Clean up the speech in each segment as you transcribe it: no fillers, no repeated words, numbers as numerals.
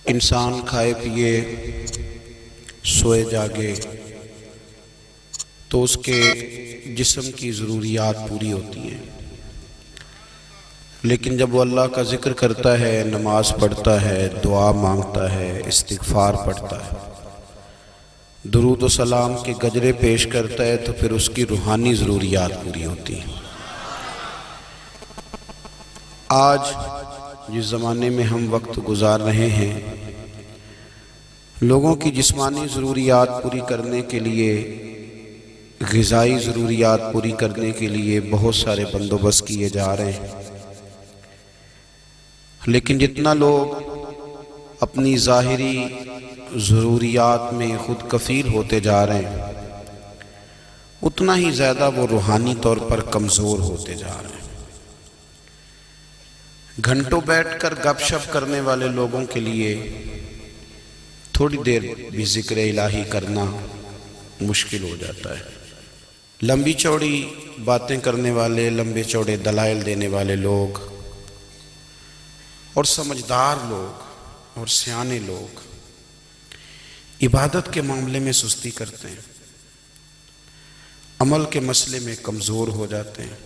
انسان کھائے پیے سوئے جاگے تو اس کے جسم کی ضروریات پوری ہوتی ہیں، لیکن جب وہ اللہ کا ذکر کرتا ہے، نماز پڑھتا ہے، دعا مانگتا ہے، استغفار پڑھتا ہے، درود و سلام کے گجرے پیش کرتا ہے، تو پھر اس کی روحانی ضروریات پوری ہوتی ہیں۔ آج جس زمانے میں ہم وقت گزار رہے ہیں، لوگوں کی جسمانی ضروریات پوری کرنے کے لیے، غذائی ضروریات پوری کرنے کے لیے بہت سارے بندوبست کیے جا رہے ہیں، لیکن جتنا لوگ اپنی ظاہری ضروریات میں خود کفیل ہوتے جا رہے ہیں، اتنا ہی زیادہ وہ روحانی طور پر کمزور ہوتے جا رہے ہیں۔ گھنٹوں بیٹھ کر گپ شپ کرنے والے لوگوں کے لیے تھوڑی دیر بھی ذکر الہی کرنا مشکل ہو جاتا ہے۔ لمبی چوڑی باتیں کرنے والے، لمبے چوڑے دلائل دینے والے لوگ اور سمجھدار لوگ اور سیانے لوگ عبادت کے معاملے میں سستی کرتے ہیں، عمل کے مسئلے میں کمزور ہو جاتے ہیں۔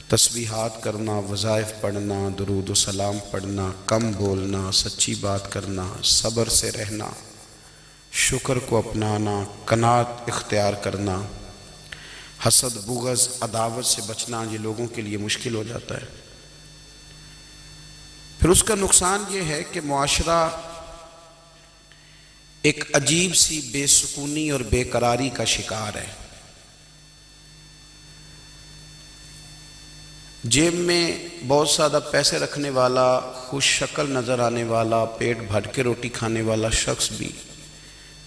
تسبیحات کرنا، وظائف پڑھنا، درود و سلام پڑھنا، کم بولنا، سچی بات کرنا، صبر سے رہنا، شکر کو اپنانا، قناعت اختیار کرنا، حسد، بغض، عداوت سے بچنا، یہ لوگوں کے لیے مشکل ہو جاتا ہے۔ پھر اس کا نقصان یہ ہے کہ معاشرہ ایک عجیب سی بے سکونی اور بے قراری کا شکار ہے۔ جیب میں بہت زیادہ پیسے رکھنے والا، خوش شکل نظر آنے والا، پیٹ بھر کے روٹی کھانے والا شخص بھی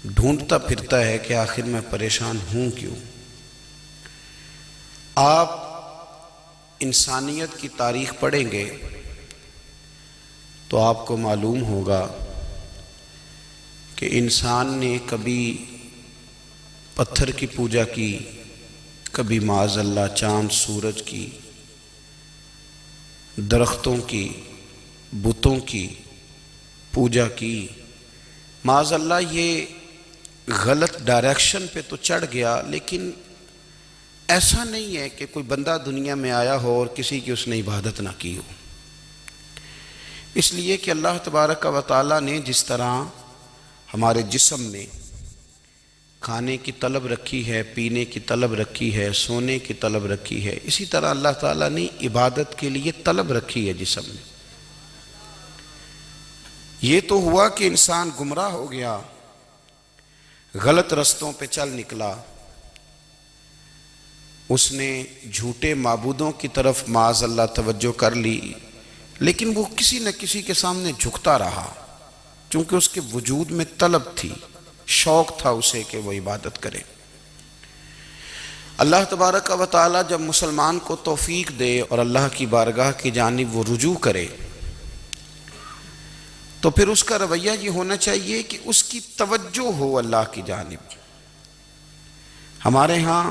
ڈھونڈتا پھرتا ہے کہ آخر میں پریشان ہوں کیوں۔ آپ انسانیت کی تاریخ پڑھیں گے تو آپ کو معلوم ہوگا کہ انسان نے کبھی پتھر کی پوجا کی، کبھی معاذ اللہ چاند سورج کی، درختوں کی، بتوں کی پوجا کی۔ معاذ اللہ یہ غلط ڈائریکشن پہ تو چڑھ گیا، لیکن ایسا نہیں ہے کہ کوئی بندہ دنیا میں آیا ہو اور کسی کی اس نے عبادت نہ کی ہو۔ اس لیے کہ اللہ تبارک و تعالیٰ نے جس طرح ہمارے جسم میں کھانے کی طلب رکھی ہے، پینے کی طلب رکھی ہے، سونے کی طلب رکھی ہے، اسی طرح اللہ تعالیٰ نے عبادت کے لیے طلب رکھی ہے جسم میں۔ یہ تو ہوا کہ انسان گمراہ ہو گیا، غلط رستوں پہ چل نکلا، اس نے جھوٹے معبودوں کی طرف معاذ اللہ توجہ کر لی، لیکن وہ کسی نہ کسی کے سامنے جھکتا رہا، چونکہ اس کے وجود میں طلب تھی، شوق تھا اسے کہ وہ عبادت کرے۔ اللہ تبارک و تعالی جب مسلمان کو توفیق دے اور اللہ کی بارگاہ کی جانب وہ رجوع کرے، تو پھر اس کا رویہ یہ ہونا چاہیے کہ اس کی توجہ ہو اللہ کی جانب۔ ہمارے ہاں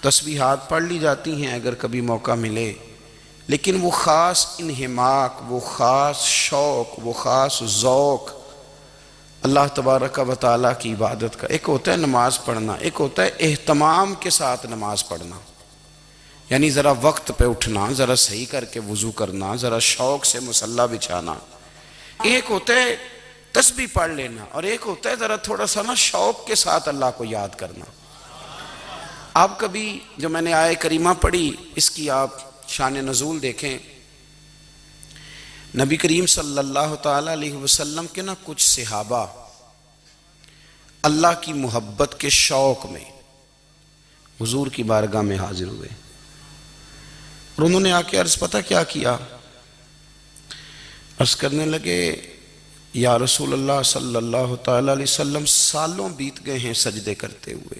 تسبیحات پڑھ لی جاتی ہیں اگر کبھی موقع ملے، لیکن وہ خاص انہماک، وہ خاص شوق، وہ خاص ذوق اللہ تبارک و تعالیٰ کی عبادت کا، ایک ہوتا ہے نماز پڑھنا، ایک ہوتا ہے اہتمام کے ساتھ نماز پڑھنا، یعنی ذرا وقت پہ اٹھنا، ذرا صحیح کر کے وضو کرنا، ذرا شوق سے مصلی بچھانا۔ ایک ہوتا ہے تسبیح پڑھ لینا، اور ایک ہوتا ہے ذرا تھوڑا سا شوق کے ساتھ اللہ کو یاد کرنا۔ آپ کبھی جو میں نے آیہ کریمہ پڑھی، اس کی آپ شان نزول دیکھیں۔ نبی کریم صلی اللہ تعالیٰ علیہ وسلم کے کچھ صحابہ اللہ کی محبت کے شوق میں حضور کی بارگاہ میں حاضر ہوئے، اور انہوں نے آ کے عرض پتہ کیا کیا؟ عرض کرنے لگے، یا رسول اللہ صلی اللہ تعالیٰ علیہ وسلم، سالوں بیت گئے ہیں سجدے کرتے ہوئے،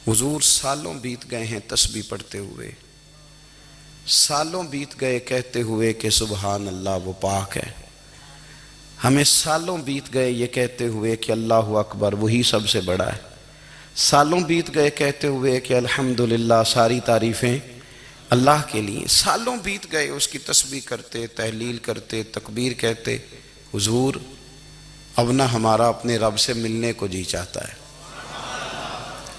حضور سالوں بیت گئے ہیں تسبیح پڑھتے ہوئے، سالوں بیت گئے کہتے ہوئے کہ سبحان اللہ وہ پاک ہے، ہمیں سالوں بیت گئے یہ کہتے ہوئے کہ اللہ اکبر وہی سب سے بڑا ہے، سالوں بیت گئے کہتے ہوئے کہ الحمدللہ ساری تعریفیں اللہ کے لیے سالوں بیت گئے اس کی تسبیح کرتے، تحلیل کرتے، تکبیر کہتے، حضور اب نہ ہمارا اپنے رب سے ملنے کو جی چاہتا ہے۔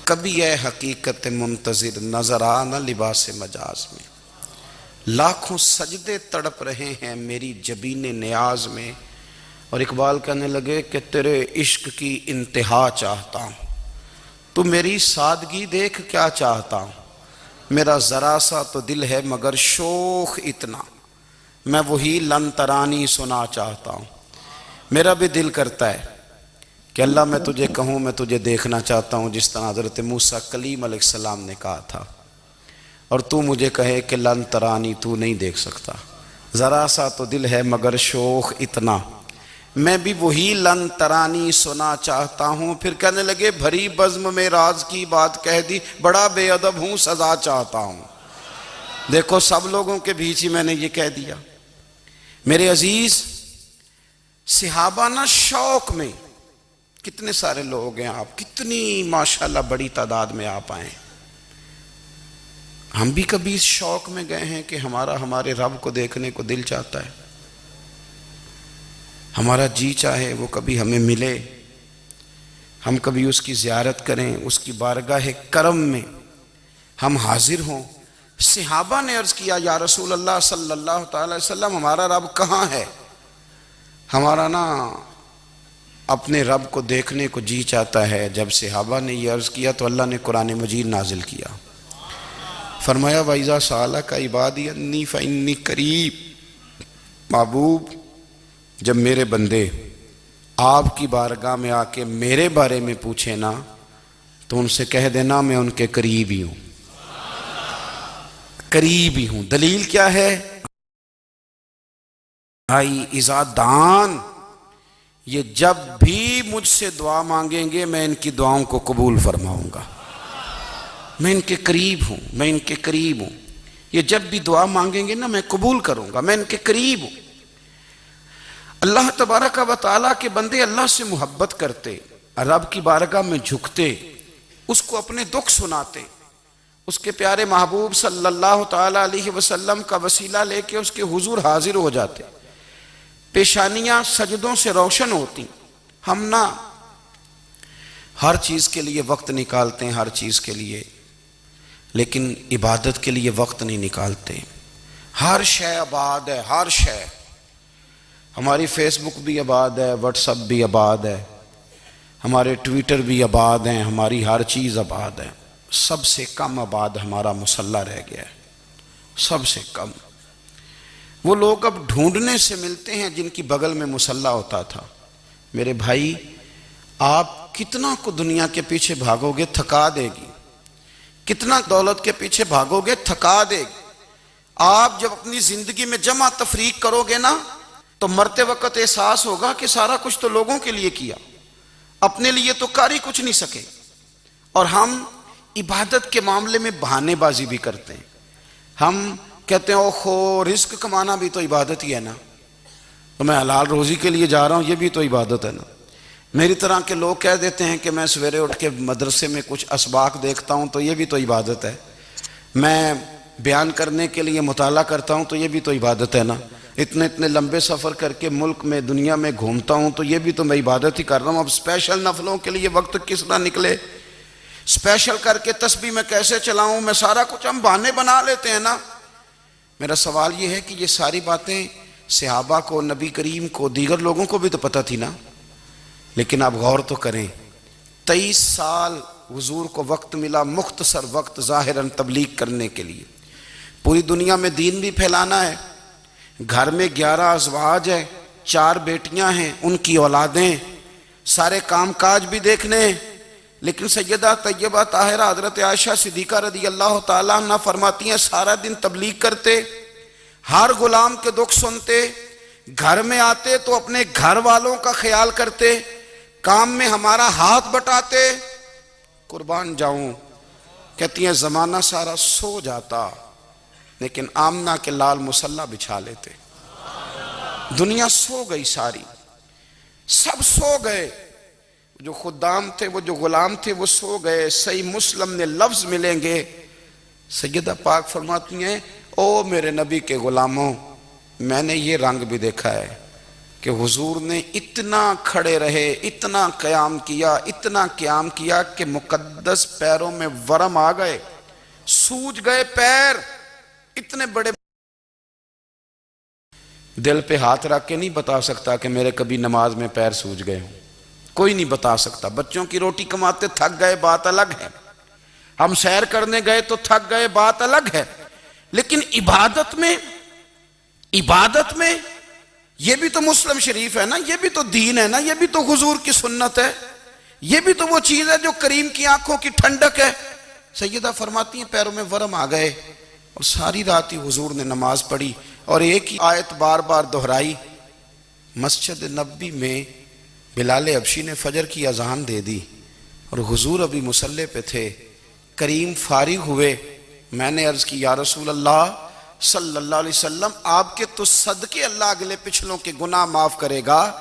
کبھی اے حقیقت منتظر نظر آ نہ لباس مجاز میں، لاکھوں سجدے تڑپ رہے ہیں میری جبین نیاز میں۔ اور اقبال کہنے لگے کہ تیرے عشق کی انتہا چاہتا ہوں، تو میری سادگی دیکھ کیا چاہتا ہوں، میرا ذرا سا تو دل ہے مگر شوخ اتنا، میں وہی لن ترانی سنا چاہتا ہوں۔ میرا بھی دل کرتا ہے کہ اللہ میں تجھے کہوں میں تجھے دیکھنا چاہتا ہوں، جس طرح حضرت موسیٰ کلیم علیہ السلام نے کہا تھا، اور تو مجھے کہے کہ لن ترانی تو نہیں دیکھ سکتا، ذرا سا تو دل ہے مگر شوخ اتنا، میں بھی وہی لن ترانی سنا چاہتا ہوں۔ پھر کہنے لگے بھری بزم میں راز کی بات کہہ دی، بڑا بے ادب ہوں سزا چاہتا ہوں۔ دیکھو سب لوگوں کے بیچ ہی میں نے یہ کہہ دیا۔ میرے عزیز صحابہ نا شوق میں، کتنے سارے لوگ ہیں آپ، کتنی ماشاءاللہ بڑی تعداد میں آپ آئیں، ہم بھی کبھی اس شوق میں گئے ہیں کہ ہمارے رب کو دیکھنے کو دل چاہتا ہے، ہمارا جی چاہے وہ کبھی ہمیں ملے، ہم کبھی اس کی زیارت کریں، اس کی بارگاہ کرم میں ہم حاضر ہوں۔ صحابہ نے عرض کیا یا رسول اللہ صلی اللہ تعالی وسلم ہمارا رب کہاں ہے؟ ہمارا نا اپنے رب کو دیکھنے کو جی چاہتا ہے۔ جب صحابہ نے یہ عرض کیا تو اللہ نے قرآن مجید نازل کیا، فرمایا وَإِذَا سَأَلَكَ عِبَادِي أَنِّي فَإِنِّي قَرِيبٌ، محبوب جب میرے بندے آپ کی بارگاہ میں آ کے میرے بارے میں پوچھیں نا تو ان سے کہہ دینا میں ان کے قریب ہی ہوں، قریب ہی ہوں۔ دلیل کیا ہے؟ بھائی اذا دان، یہ جب بھی مجھ سے دعا مانگیں گے میں ان کی دعاؤں کو قبول فرماؤں گا، میں ان کے قریب ہوں، میں ان کے قریب ہوں۔ یہ جب بھی دعا مانگیں گے نا میں قبول کروں گا، میں ان کے قریب ہوں۔ اللہ تبارک و تعالیٰ کے بندے اللہ سے محبت کرتے، رب کی بارگاہ میں جھکتے، اس کو اپنے دکھ سناتے، اس کے پیارے محبوب صلی اللہ تعالیٰ علیہ وسلم کا وسیلہ لے کے اس کے حضور حاضر ہو جاتے، پیشانیاں سجدوں سے روشن ہوتی۔ ہم نا ہر چیز کے لیے وقت نکالتے ہیں، ہر چیز کے لیے، لیکن عبادت کے لیے وقت نہیں نکالتے۔ ہر شے آباد ہے، ہر شے، ہماری فیس بک بھی آباد ہے، واٹس ایپ بھی آباد ہے، ہمارے ٹویٹر بھی آباد ہیں، ہماری ہر چیز آباد ہے۔ سب سے کم آباد ہمارا مصلی رہ گیا ہے، سب سے کم۔ وہ لوگ اب ڈھونڈنے سے ملتے ہیں جن کی بغل میں مصلی ہوتا تھا۔ میرے بھائی آپ کتنا کو دنیا کے پیچھے بھاگو گے تھکا دے گی، کتنا دولت کے پیچھے بھاگو گے تھکا دے گی۔ آپ جب اپنی زندگی میں جمع تفریق کرو گے نا تو مرتے وقت احساس ہوگا کہ سارا کچھ تو لوگوں کے لیے کیا، اپنے لیے تو کر ہی کچھ نہیں سکے۔ اور ہم عبادت کے معاملے میں بہانے بازی بھی کرتے ہیں، ہم کہتے ہیں اوہو رزق کمانا بھی تو عبادت ہی ہے نا، تو میں حلال روزی کے لیے جا رہا ہوں، یہ بھی تو عبادت ہے نا۔ میری طرح کے لوگ کہہ دیتے ہیں کہ میں سویرے اٹھ کے مدرسے میں کچھ اسباق دیکھتا ہوں تو یہ بھی تو عبادت ہے، میں بیان کرنے کے لیے مطالعہ کرتا ہوں تو یہ بھی تو عبادت ہے نا، اتنے لمبے سفر کر کے ملک میں دنیا میں گھومتا ہوں تو یہ بھی تو میں عبادت ہی کر رہا ہوں۔ اب اسپیشل نفلوں کے لیے وقت کس طرح نکلے، اسپیشل کر کے تسبیح میں کیسے چلاؤں، میں سارا کچھ ہم بہانے بنا لیتے ہیں نا۔ میرا سوال یہ ہے کہ یہ ساری باتیں صحابہ کو، نبی کریم کو، دیگر لوگوں کو بھی تو پتہ تھی نا، لیکن آپ غور تو کریں 23 سال حضور کو وقت ملا، مختصر وقت ظاہراً تبلیغ کرنے کے لیے، پوری دنیا میں دین بھی پھیلانا ہے۔ گھر میں 11 ازواج ہیں، 4 بیٹیاں ہیں، ان کی اولادیں، سارے کام کاج بھی دیکھنے ہیں، لیکن سیدہ طیبہ طاہرہ حضرت عائشہ صدیقہ رضی اللہ تعالیٰ عنہ فرماتی ہیں سارا دن تبلیغ کرتے، ہر غلام کے دکھ سنتے، گھر میں آتے تو اپنے گھر والوں کا خیال کرتے، کام میں ہمارا ہاتھ بٹاتے۔ قربان جاؤں، کہتی ہیں زمانہ سارا سو جاتا لیکن آمنہ کے لال مصلی بچھا لیتے۔ دنیا سو گئی، ساری سب سو گئے، جو خدام تھے، وہ جو غلام تھے وہ سو گئے۔ صحیح مسلم نے لفظ ملیں گے سیدہ پاک فرماتی ہیں او میرے نبی کے غلاموں، میں نے یہ رنگ بھی دیکھا ہے کہ حضور نے اتنا کھڑے رہے، اتنا قیام کیا کہ مقدس پیروں میں ورم آ گئے، سوج گئے پیر، اتنے بڑے۔ دل پہ ہاتھ رکھ کے نہیں بتا سکتا کہ میرے کبھی نماز میں پیر سوج گئے ہوں، کوئی نہیں بتا سکتا۔ بچوں کی روٹی کماتے تھک گئے بات الگ ہے، ہم سیر کرنے گئے تو تھک گئے بات الگ ہے، لیکن عبادت میں یہ بھی تو مسلم شریف ہے نا، یہ بھی تو دین ہے نا، یہ بھی تو حضور کی سنت ہے، یہ بھی تو وہ چیز ہے جو کریم کی آنکھوں کی ٹھنڈک ہے۔ سیدہ فرماتی ہیں پیروں میں ورم آ گئے، اور ساری رات ہی حضور نے نماز پڑھی اور ایک ہی آیت بار بار دہرائی۔ مسجد نبوی میں بلال حبشی نے فجر کی اذان دے دی اور حضور ابھی مصلی پہ تھے، کریم فارغ ہوئے۔ میں نے عرض کی یا رسول اللہ صلی اللہ علیہ وسلم، آپ کے تو صدقے اللہ اگلے پچھلوں کے گناہ معاف کرے گا،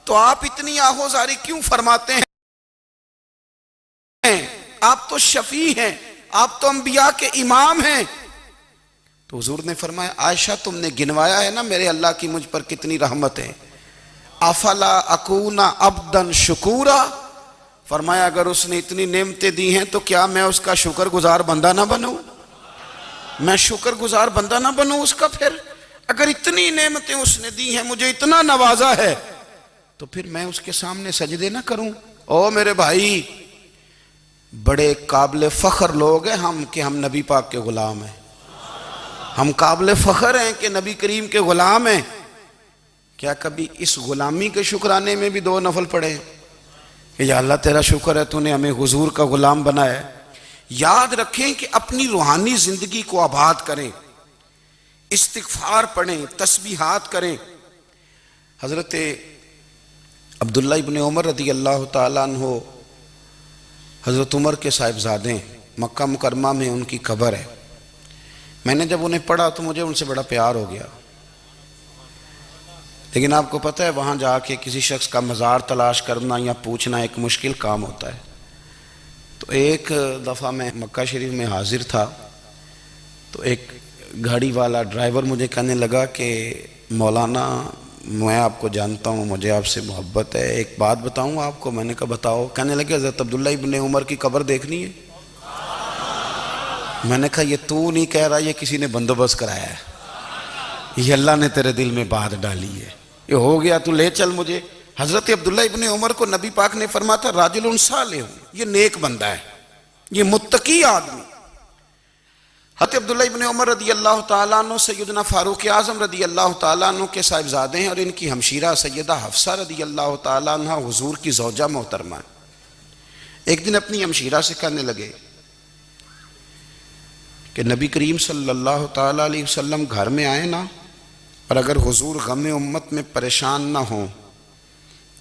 تو آپ اتنی آہوزاری کیوں فرماتے ہیں؟ آپ تو شفیع ہیں، آپ تو انبیاء کے امام ہیں۔ تو حضور نے فرمایا عائشہ تم نے گنوایا ہے نا میرے اللہ کی مجھ پر کتنی رحمت ہے، افلا اکون عبدا شکورا، فرمایا اگر اس نے اتنی نعمتیں دی ہیں تو کیا میں اس کا شکر گزار بندہ نہ بنوں؟ میں شکر گزار بندہ نہ بنوں اس کا؟ پھر اگر اتنی نعمتیں اس نے دی ہیں، مجھے اتنا نوازا ہے، تو پھر میں اس کے سامنے سجدے نہ کروں؟ او میرے بھائی، بڑے قابل فخر لوگ ہیں ہم کہ ہم نبی پاک کے غلام ہیں، ہم قابل فخر ہیں کہ نبی کریم کے غلام ہیں۔ کیا کبھی اس غلامی کے شکرانے میں بھی 2 نفل پڑھے کہ یا اللہ تیرا شکر ہے تو نے ہمیں حضور کا غلام بنایا ہے؟ یاد رکھیں کہ اپنی روحانی زندگی کو آباد کریں، استغفار پڑھیں، تسبیحات کریں۔ حضرت عبداللہ ابن عمر رضی اللہ تعالیٰ عنہ حضرت عمر کے صاحبزادے، مکہ مکرمہ میں ان کی قبر ہے۔ میں نے جب انہیں پڑھا تو مجھے ان سے بڑا پیار ہو گیا، لیکن آپ کو پتہ ہے وہاں جا کے کسی شخص کا مزار تلاش کرنا یا پوچھنا ایک مشکل کام ہوتا ہے۔ تو ایک دفعہ میں مکہ شریف میں حاضر تھا، تو ایک گاڑی والا ڈرائیور مجھے کہنے لگا کہ مولانا میں آپ کو جانتا ہوں، مجھے آپ سے محبت ہے، ایک بات بتاؤں آپ کو؟ میں نے کہا بتاؤ۔ کہنے لگے حضرت عبداللہ ابن عمر کی قبر دیکھنی ہے۔ میں نے کہا یہ تو نہیں کہہ رہا، یہ کسی نے بندوبست کرایا ہے، یہ اللہ نے تیرے دل میں بات ڈالی ہے، یہ ہو گیا تو لے چل مجھے۔ حضرت عبداللہ ابن عمر کو نبی پاک نے فرمایا تھا راجل صالح، یہ نیک بندہ ہے، یہ متقی آدمی۔ حضرت عبداللہ ابن عمر رضی اللہ تعالیٰ عنہ سیدنا فاروق اعظم رضی اللہ تعالیٰ عنہ کے صاحبزادے ہیں، اور ان کی ہمشیرہ سیدہ حفصہ رضی اللہ تعالیٰ عنہ حضور کی زوجہ محترمہ ہیں۔ ایک دن اپنی ہمشیرہ سے کہنے لگے کہ نبی کریم صلی اللہ تعالیٰ علیہ وسلم گھر میں آئے نا، اور اگر حضور غم امت میں پریشان نہ ہوں،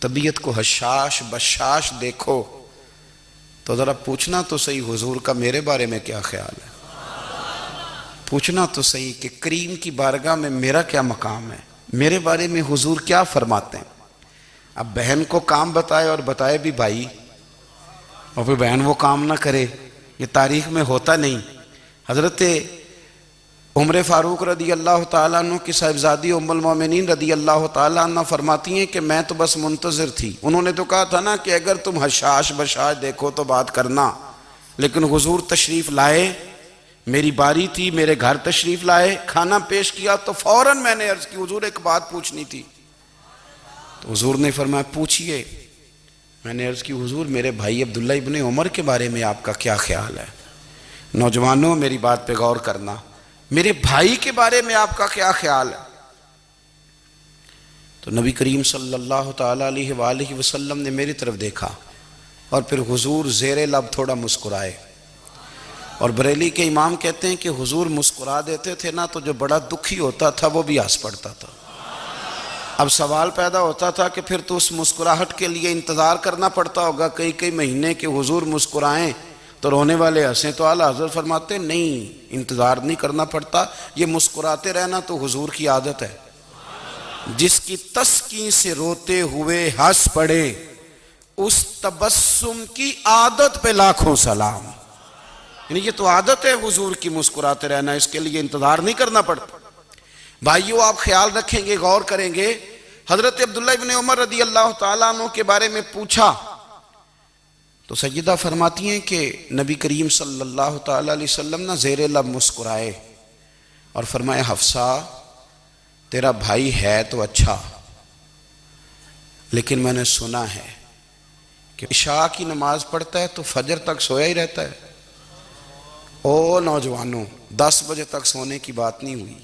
طبیعت کو حشاش بشاش دیکھو، تو ذرا پوچھنا تو صحیح حضور کا میرے بارے میں کیا خیال ہے، پوچھنا تو صحیح کہ کریم کی بارگاہ میں میرا کیا مقام ہے، میرے بارے میں حضور کیا فرماتے ہیں۔ اب بہن کو کام بتائے اور بتائے بھی بھائی، اور پھر بہن وہ کام نہ کرے، یہ تاریخ میں ہوتا نہیں۔ حضرت عمر فاروق رضی اللہ تعالیٰ عنہ کی صاحبزادی ام المومنین رضی اللہ تعالیٰ عنہ فرماتی ہیں کہ میں تو بس منتظر تھی، انہوں نے تو کہا تھا نا کہ اگر تم حشاش بشاش دیکھو تو بات کرنا، لیکن حضور تشریف لائے، میری باری تھی، میرے گھر تشریف لائے، کھانا پیش کیا تو فوراً میں نے عرض کی حضور ایک بات پوچھنی تھی۔ تو حضور نے فرمایا پوچھئے۔ میں نے عرض کی حضور میرے بھائی عبداللہ ابن عمر کے بارے میں آپ کا کیا خیال ہے؟ نوجوانوں میری بات پہ غور کرنا، میرے بھائی کے بارے میں آپ کا کیا خیال ہے؟ تو نبی کریم صلی اللہ تعالیٰ علیہ وآلہ وسلم نے میری طرف دیکھا، اور پھر حضور زیر لب تھوڑا مسکرائے، اور بریلی کے امام کہتے ہیں کہ حضور مسکرا دیتے تھے نا تو جو بڑا دکھی ہوتا تھا وہ بھی ہنس پڑتا تھا۔ اب سوال پیدا ہوتا تھا کہ پھر تو اس مسکراہٹ کے لیے انتظار کرنا پڑتا ہوگا کئی مہینے کہ حضور مسکرائیں تو رونے والے ہنسیں، تو اعلیٰ حضرت فرماتے نہیں، انتظار نہیں کرنا پڑتا، یہ مسکراتے رہنا تو حضور کی عادت ہے۔ جس کی تسکین سے روتے ہوئے ہنس پڑے، اس تبسم کی عادت پہ لاکھوں سلام۔ یعنی یہ تو عادت ہے حضور کی مسکراتے رہنا، اس کے لیے انتظار نہیں کرنا پڑتا۔ بھائیو آپ خیال رکھیں گے، غور کریں گے، حضرت عبداللہ ابن عمر رضی اللہ تعالیٰ عنہ کے بارے میں پوچھا تو سیدہ فرماتی ہیں کہ نبی کریم صلی اللہ تعالیٰ علیہ وسلم نہ زیر لب مسکرائے اور فرمایا حفصہ تیرا بھائی ہے تو اچھا، لیکن میں نے سنا ہے کہ عشاء کی نماز پڑھتا ہے تو فجر تک سویا ہی رہتا ہے۔ او نوجوانوں، 10 بجے تک سونے کی بات نہیں ہوئی،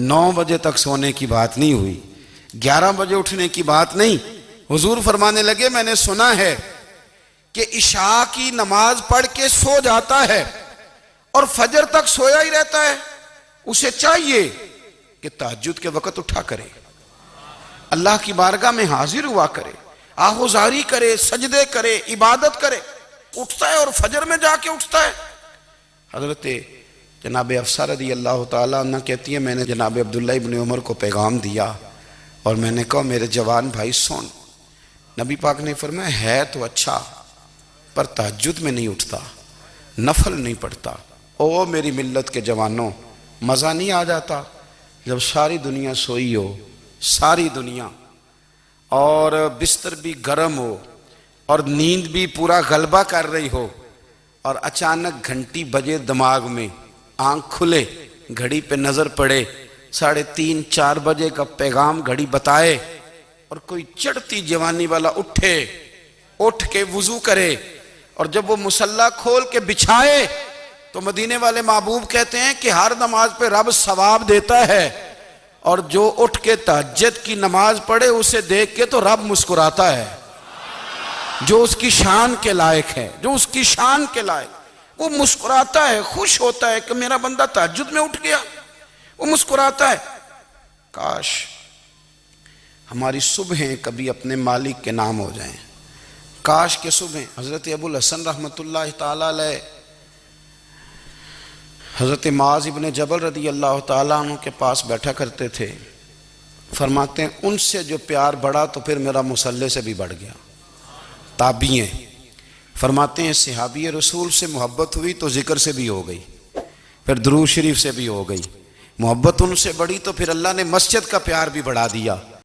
9 بجے تک سونے کی بات نہیں ہوئی، 11 بجے اٹھنے کی بات نہیں۔ حضور فرمانے لگے میں نے سنا ہے کہ عشاء کی نماز پڑھ کے سو جاتا ہے اور فجر تک سویا ہی رہتا ہے، اسے چاہیے کہ تہجد کے وقت اٹھا کرے، اللہ کی بارگاہ میں حاضر ہوا کرے، آہوزاری کرے، سجدے کرے، عبادت کرے، اٹھتا ہے اور فجر میں جا کے اٹھتا ہے۔ حضرت جناب حفصہ رضی اللہ تعالیٰ عنہ کہتی ہیں میں نے جناب عبداللہ ابن عمر کو پیغام دیا اور میں نے کہا میرے جوان بھائی سن، نبی پاک نے فرمایا ہے تو اچھا پر تہجد میں نہیں اٹھتا، نفل نہیں پڑھتا۔ او میری ملت کے جوانوں، مزہ نہیں آ جاتا جب ساری دنیا سوئی ہو، ساری دنیا، اور بستر بھی گرم ہو اور نیند بھی پورا غلبہ کر رہی ہو، اور اچانک گھنٹی بجے دماغ میں، آنکھ کھلے، گھڑی پہ نظر پڑے، 3:30 4 بجے کا پیغام گھڑی بتائے، اور کوئی چڑھتی جوانی والا اٹھ کے وضو کرے، اور جب وہ مصلی کھول کے بچھائے تو مدینے والے محبوب کہتے ہیں کہ ہر نماز پہ رب ثواب دیتا ہے، اور جو اٹھ کے تہجد کی نماز پڑھے اسے دیکھ کے تو رب مسکراتا ہے، جو اس کی شان کے لائق ہے، جو اس کی شان کے لائق، وہ مسکراتا ہے، خوش ہوتا ہے کہ میرا بندہ تہجد میں اٹھ گیا، وہ مسکراتا ہے۔ کاش ہماری صبحیں کبھی اپنے مالک کے نام ہو جائیں، کاش کے صبحیں۔ حضرت ابو الحسن رحمۃ اللہ تعالیٰ علیہ حضرت معاذ ابن جبل رضی اللہ تعالیٰ عنہ کے پاس بیٹھا کرتے تھے، فرماتے ہیں ان سے جو پیار بڑھا تو پھر میرا مصلی سے بھی بڑھ گیا۔ تابعی ہیں، فرماتے ہیں صحابی رسول سے محبت ہوئی تو ذکر سے بھی ہو گئی، پھر درود شریف سے بھی ہو گئی، محبت ان سے بڑھی تو پھر اللہ نے مسجد کا پیار بھی بڑھا دیا۔